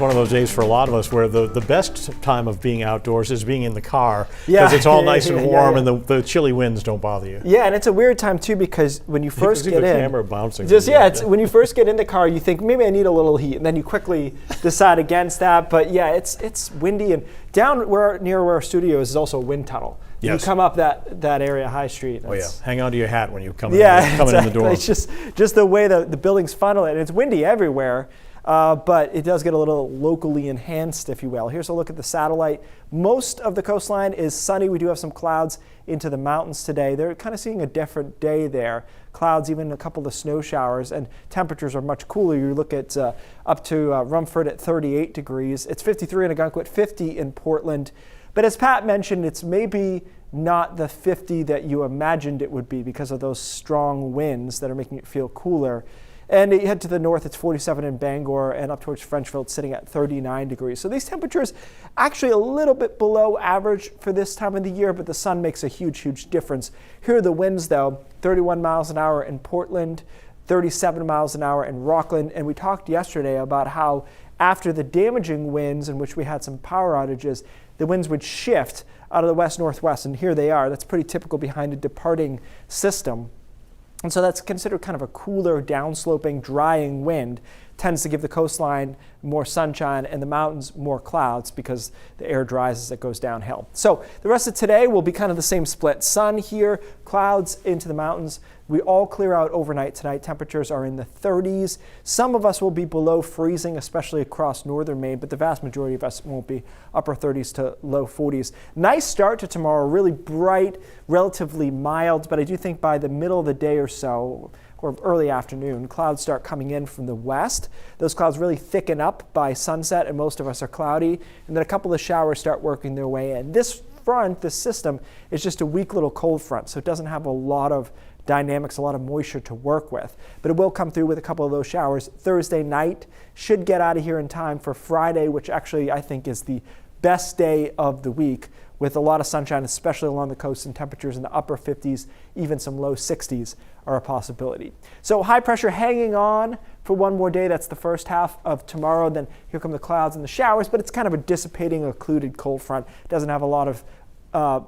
one of those days for a lot of us where the best time of being outdoors is being in the car because it's all nice and warm and the chilly winds don't bother you. Yeah, and it's a weird time too because when you first get the in, camera bouncing. When you first get in the car, you think maybe I need a little heat, and then you quickly decide against that. But yeah, it's windy, and down near where our studio is also a wind tunnel. Yes. You come up that area, High Street. Oh yeah, hang on to your hat when you come exactly. in the door. It's just the way the buildings funnel it. And it's windy everywhere, but it does get a little locally enhanced, if you will. Here's a look at the satellite. Most of the coastline is sunny. We do have some clouds into the mountains today. They're kind of seeing a different day there. Clouds, even a couple of snow showers, and temperatures are much cooler. You look at up to Rumford at 38 degrees. It's 53 in Ogunquit, 50 in Portland. But as Pat mentioned, it's maybe not the 50 that you imagined it would be because of those strong winds that are making it feel cooler. And you head to the north, it's 47 in Bangor, and up towards Frenchville, it's sitting at 39 degrees. So these temperatures actually a little bit below average for this time of the year, but the sun makes a huge, huge difference. Here are the winds, though, 31 miles an hour in Portland, 37 miles an hour in Rockland. And we talked yesterday about how after the damaging winds in which we had some power outages, the winds would shift out of the west-northwest, and here they are. That's pretty typical behind a departing system. And so that's considered kind of a cooler, downsloping, drying wind. Tends to give the coastline more sunshine and the mountains more clouds because the air dries as it goes downhill. So the rest of today will be kind of the same split. Sun here, clouds into the mountains. We all clear out overnight tonight. Temperatures are in the 30s. Some of us will be below freezing, especially across northern Maine, but the vast majority of us won't be. Upper 30s to low 40s. Nice start to tomorrow, really bright, relatively mild, but I do think by the middle of the day or so, or early afternoon, clouds start coming in from the west. Those clouds really thicken up by sunset, and most of us are cloudy. And then a couple of showers start working their way in. This front, this system, is just a weak little cold front, so it doesn't have a lot of dynamics, a lot of moisture to work with. But it will come through with a couple of those showers. Thursday night should get out of here in time for Friday, which actually I think is the best day of the week, with a lot of sunshine, especially along the coast, and temperatures in the upper 50s, even some low 60s are a possibility. So high pressure hanging on for one more day. That's the first half of tomorrow. Then here come the clouds and the showers, but it's kind of a dissipating, occluded cold front. It doesn't have a lot of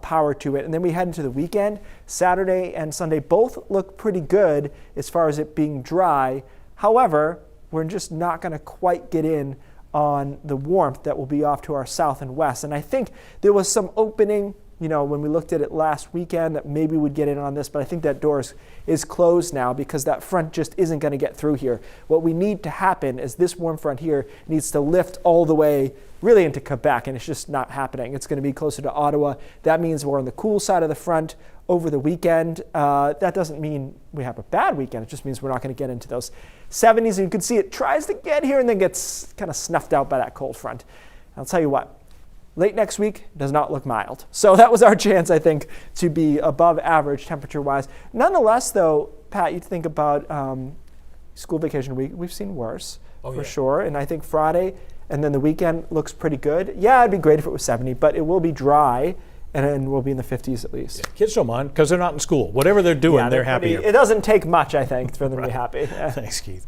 power to it. And then we head into the weekend. Saturday and Sunday both look pretty good as far as it being dry. However, we're just not going to quite get in on the warmth that will be off to our south and west. And I think there was some opening, when we looked at it last weekend, that maybe we'd get in on this, but I think that door is closed now because that front just isn't going to get through here. What we need to happen is this warm front here needs to lift all the way really into Quebec, and it's just not happening. It's going to be closer to Ottawa. That means we're on the cool side of the front over the weekend. That doesn't mean we have a bad weekend. It just means we're not going to get into those 70s. And you can see it tries to get here and then gets kind of snuffed out by that cold front. I'll tell you what, late next week does not look mild. So that was our chance, I think, to be above average temperature-wise. Nonetheless, though, Pat, you think about school vacation week. We've seen worse, for sure. And I think Friday and then the weekend looks pretty good. Yeah, it'd be great if it was 70, but it will be dry, and we'll be in the 50s at least. Yeah, kids don't mind because they're not in school. Whatever they're doing, they're happy. It doesn't take much, I think, for them to be happy. Thanks, Keith.